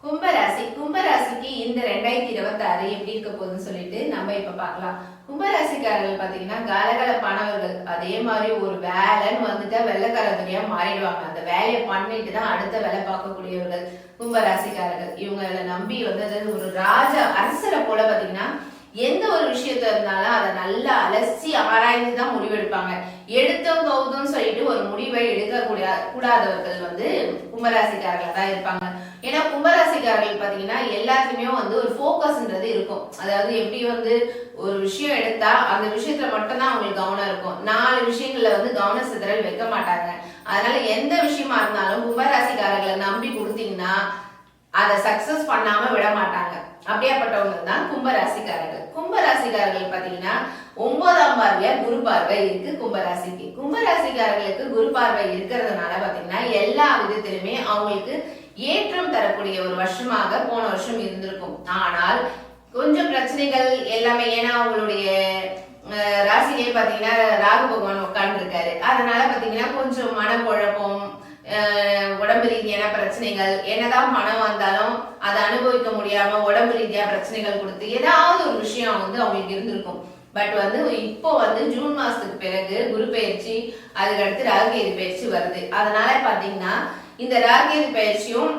கும்பராசிக்கு இந்த 2026 எப்படி இருக்க போகுதுன்னு சொல்லிட்டு நம்ம இப்ப பார்க்கலாம். கும்பராசிக்காரர்கள் பாத்தீங்கன்னா கலகலப்பானவர்கள். அதே மாதிரி ஒரு வேலைன்னு வந்துட்டா வெள்ளைக்கார துணியா மாறிடுவாங்க. அந்த வேலையை பண்ணிட்டு தான் அடுத்த வேலை பார்க்கக்கூடியவர்கள் கும்பராசிக்காரர்கள். இவங்களை நம்பி வந்து ஒரு ராஜா அரசரை போல பாத்தீங்கன்னா எந்த ஒரு விஷயத்த இருந்தாலும் அதை நல்லா அலசி ஆராய்ந்து தான் முடிவெடுப்பாங்க. எடுத்தோம் கவுதும் சொல்லிட்டு ஒரு முடிவை எடுக்க கூடாதவர்கள் வந்து கும்பராசிக்காரர்கள் தான் இருப்பாங்க. ஏன்னா கும்பராசிக்காரர்கள் பாத்தீங்கன்னா எல்லாத்துலயுமே வந்து ஒரு போக்கஸ்ன்றது இருக்கும். அதாவது எப்படி வந்து ஒரு விஷயம் எடுத்தா அந்த விஷயத்துல மட்டும்தான் அவங்களுக்கு கவனம் இருக்கும். 4 விஷயங்கள்ல வந்து கவன சிதறல் வைக்க மாட்டாங்க. அதனால எந்த விஷயமா இருந்தாலும் கும்பராசிக்காரர்களை நம்பி கொடுத்தீங்கன்னா அதை சக்சஸ் பண்ணாம விட மாட்டாங்க. அப்படியாப்பட்டவங்க தான் கும்பராசிக்காரர்கள். கும்பராசிக்காரர்கள் பாத்தீங்கன்னா 9ஆம் பார்வையா குரு பார்வை இருக்கு கும்பராசிக்கு. கும்பராசிக்காரர்களுக்கு குரு பார்வை இருக்கிறதுனால பாத்தீங்கன்னா எல்லா விதத்திலுமே அவங்களுக்கு ஏற்றம் தரக்கூடிய ஒரு வருஷமாக போன வருஷம் இருந்திருக்கும். ஆனால் கொஞ்சம் பிரச்சனைகள் எல்லாமே, ஏன்னா அவங்களுடைய ராசிலேயே பாத்தீங்கன்னா ராகு பகவான் உட்கார்ந்து இருக்காரு. அதனால பாத்தீங்கன்னா கொஞ்சம் மனக்குழப்பம், உடம்பு ரீதியான பிரச்சனைகள், என்னதான் பணம் வந்தாலும் அதை அனுபவிக்க முடியாம உடம்பு ரீதியா பிரச்சனைகள் கொடுத்து ஏதாவது ஒரு விஷயம் வந்து அவங்களுக்கு இருந்திருக்கும். பட் வந்து இப்போ வந்து ஜூன் மாசத்துக்கு பிறகு குரு பயிற்சி, அதுக்கு அடுத்து ராகுகேது பயிற்சி வருது. அதனால பாத்தீங்கன்னா இந்த ராகுகேது பயிற்சியும்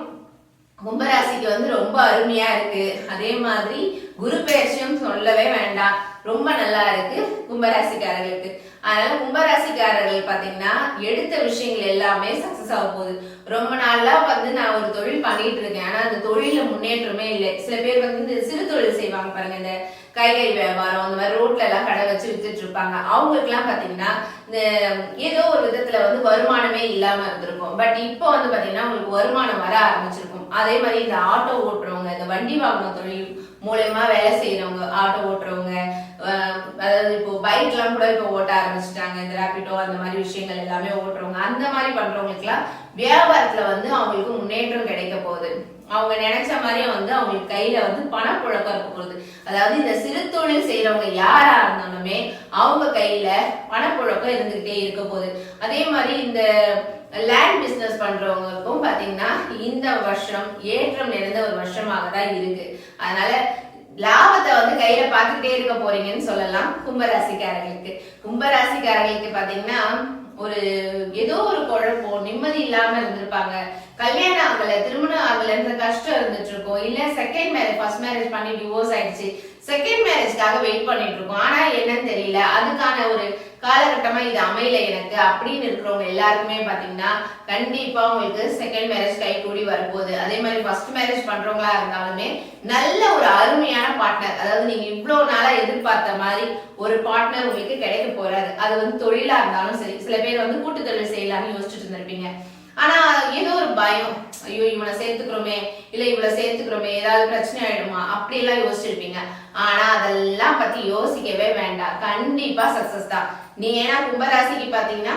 கும்பராசிக்கு வந்து ரொம்ப அருமையா இருக்கு. அதே மாதிரி குரு பயிற்சியும் சொல்லவே வேண்டாம், ரொம்ப நல்லா இருக்கு கும்பராசிக்காரர்களுக்கு. அதனால கும்பராசிக்காரர்கள் பாத்தீங்கன்னா எடுத்த விஷயங்கள் எல்லாமே சக்சஸ் ஆக போகுது. ரொம்ப நாளா வந்து நான் ஒரு தொழில் பண்ணிட்டு இருக்கேன், ஆனா அந்த தொழில முன்னேற்றமே இல்லை. சில பேர் வந்து இந்த சிறு தொழில் செய்வாங்க பாருங்க, இந்த கைகறி வியாபாரம், அந்த மாதிரி ரோட்ல எல்லாம் கடை வச்சு வித்துட்டு இருப்பாங்க. அவங்களுக்கு எல்லாம் பாத்தீங்கன்னா இந்த ஏதோ ஒரு விதத்துல வந்து வருமானமே இல்லாம இருந்திருக்கும். பட் இப்போ வந்து பாத்தீங்கன்னா உங்களுக்கு வருமானம் வர ஆரம்பிச்சிருக்கும். அதே மாதிரி இந்த ஆட்டோ ஓட்டுறவங்க, இந்த வண்டி வாகன தொழில் மூலயமா வேலை செய்யறவங்க, ஆட்டோ ஓட்டுறவங்க, அதாவது இப்போ பைக் எல்லாம் கூட இப்போ ஓட்ட ஆரம்பிச்சுட்டாங்க. இந்த ராபிடோ அந்த மாதிரி விஷயங்கள் எல்லாமே ஓட்டுறவங்க, அந்த மாதிரி பண்றவங்களுக்கு எல்லாம் வியாபாரத்துல வந்து அவங்களுக்கு முன்னேற்றம் கிடைக்க போகுது. அவங்க நினைச்ச மாதிரியே வந்து அவங்களுக்கு கையில வந்து பணப்புழக்கம் இருக்க போகுது. அதாவது இந்த சிறு தொழில் செய்யறவங்க யாரா இருந்தாலுமே அவங்க கையில பணப்புழக்கம் இருந்துகிட்டே இருக்க போகுது. அதே மாதிரி இந்த லேண்ட் பிசினஸ் பண்றவங்களுக்கும் பாத்தீங்கன்னா இந்த வருஷம் ஏற்றம் நிறைந்த ஒரு வருஷமாக தான் இருக்கு. அதனால லாபத்தை வந்து கையில பாத்துக்கிட்டே இருக்க போறீங்கன்னு சொல்லலாம் கும்பராசிக்காரர்களுக்கு. கும்பராசிக்காரர்களுக்கு பாத்தீங்கன்னா ஒரு ஏதோ ஒரு குழப்பம், நிம்மதி இல்லாம இருந்திருப்பாங்க. கல்யாணம் ஆகல, திருமணம் ஆகலன்ற கஷ்டம் இருந்துட்டு இருக்கும். இல்ல செகண்ட் மேரேஜ், ஃபர்ஸ்ட் மேரேஜ் பண்ணி டிவோர்ஸ் ஆயிடுச்சு, செகண்ட் மேரேஜ்க்காக வெயிட் பண்ணிட்டு இருக்கோம். ஆனா என்னன்னு தெரியல, அதுக்கான ஒரு காலகட்டமா இது அமையல எனக்கு அப்படின்னு இருக்கிறவங்க எல்லாருக்குமே பாத்தீங்கன்னா கண்டிப்பா உங்களுக்கு செகண்ட் மேரேஜ் கை கூடி வரப்போகுது. அதே மாதிரி ஃபர்ஸ்ட் மேரேஜ் பண்றவங்களா இருந்தாலுமே நல்ல ஒரு அருமையான பார்ட்னர், அதாவது நீங்க இவ்வளவு நாளா எதிர்பார்த்த மாதிரி ஒரு பார்ட்னர் உங்களுக்கு கிடைக்க போறாரு. அது வந்து தொழிலா இருந்தாலும் சரி. சில பேர் வந்து கூட்டு தொழில் செய்யலாம்னு யோசிச்சுட்டு இருந்திருப்பீங்க. ஆனா ஏதோ ஒரு பயம், ஐயோ இவனை சேர்த்துக்கிறோமே, இல்ல இவளை சேர்த்துக்கிறோமே, ஏதாவது பிரச்சனை ஆயிடுமா, அப்படி எல்லாம் யோசிச்சிருப்பீங்க. ஆனா அதெல்லாம் பத்தி யோசிக்கவே வேண்டாம், கண்டிப்பா சக்சஸ் தான். நீ ஏன்னா கும்பராசிக்கு பாத்தீங்கன்னா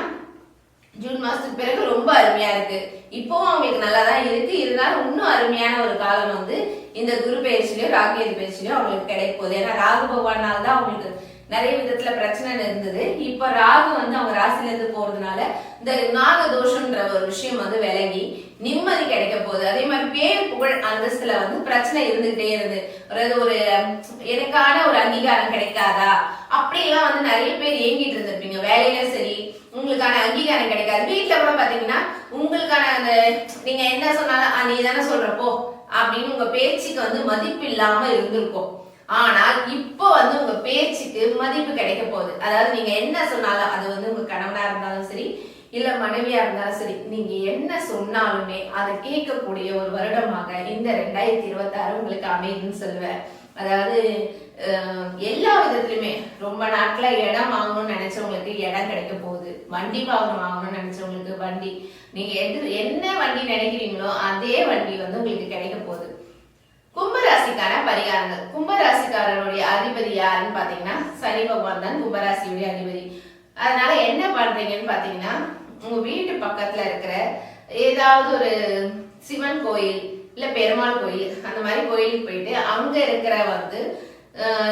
ஜூன் மாசத்துக்கு பிறகு ரொம்ப அருமையா இருக்கு. இப்பவும் அவங்களுக்கு நல்லா தான் இருக்கு. இருந்தாலும் இன்னும் அருமையான ஒரு காலம் வந்து இந்த குரு பயிற்சியிலயோ ராகுகேது பயிற்சியிலயோ அவங்களுக்கு கிடைக்க போகுது. ஏன்னா ராகு பகவானால தான் அவங்களுக்கு நிறைய விதத்துல பிரச்சனை இருந்தது. இப்ப ராகு வந்து அவங்க ராசில இருந்து போறதுனால இந்த நாக தோஷம்ன்ற ஒரு விஷயம் வந்து விலகி நிம்மதி கிடைக்க போகுது. அதே மாதிரி பேர் புகழ் அந்தஸ்துல வந்து பிரச்சனை இருந்துகிட்டே இருந்து ஒரு எனக்கான ஒரு அங்கீகாரம் கிடைக்காதா அப்படிலாம் வந்து நிறைய பேர் ஏங்கிட்டு இருந்திருப்பீங்க. வேலையில சரி, உங்களுக்கான அங்கீகாரம் கிடைக்காது. வீட்டுல கூட பாத்தீங்கன்னா உங்களுக்கான அந்த நீங்க என்ன சொன்னாலும் நீ தானே சொல்றப்போ அப்படின்னு உங்க பேச்சுக்கு வந்து மதிப்பு இல்லாம இருந்திருக்கும். ஆனால் இப்போ வந்து உங்க பேச்சுக்கு மதிப்பு கிடைக்க போகுது. அதாவது நீங்க என்ன சொன்னாலும், அது வந்து உங்க கணவனா இருந்தாலும் சரி, இல்ல மனைவியா இருந்தாலும் சரி, நீங்க என்ன சொன்னாலுமே அதை கேட்கக்கூடிய ஒரு வருடமாக இந்த 2026 உங்களுக்கு அமைதுன்னு சொல்லுவேன். அதாவது எல்லா விதத்திலுமே ரொம்ப நாட்களா இடம் வாங்கணும்னு நினைச்சவங்களுக்கு இடம் கிடைக்க போகுது. வண்டி வாங்கணும்னு நினைச்சவங்களுக்கு வண்டி, நீங்க என்ன வண்டி நினைக்கிறீங்களோ அதே வண்டி வந்து உங்களுக்கு கிடைக்க போகுது. கும்பராசிக்கான பரிகாரங்கள். கும்பராசிக்காரனுடைய அதிபதி யாருன்னு பாத்தீங்கன்னா சனி பகவான் தான் கும்பராசியுடைய அதிபதி. அதனால என்ன பண்றீங்கன்னு பாத்தீங்கன்னா உங்க வீட்டு பக்கத்துல இருக்கிற ஏதாவது ஒரு சிவன் கோயில் இல்ல பெருமாள் கோயில், அந்த மாதிரி கோயிலுக்கு போயிட்டு அங்க இருக்கிற வந்து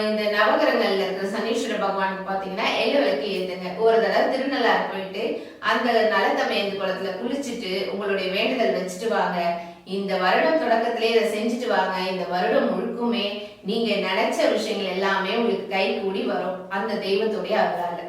இந்த நவகிரகங்கள்ல இருக்கிற சனீஸ்வர பகவானுக்கு பாத்தீங்கன்னா எள்ளு விளக்கு ஏத்துங்க. ஒரு தடவை திருநள்ளாறு போயிட்டு அந்த நலத்தமையந்து குளத்துல குளிச்சுட்டு உங்களுடைய வேண்டுதல் வச்சுட்டு வாங்க. இந்த வருடம் தொடக்கத்திலே இதை செஞ்சுட்டு வாங்க. இந்த வருடம் முழுக்குமே நீங்க நினைச்ச விஷயங்கள் எல்லாமே உங்களுக்கு கை கூடி வரும் அந்த தெய்வத்துடைய அருளால.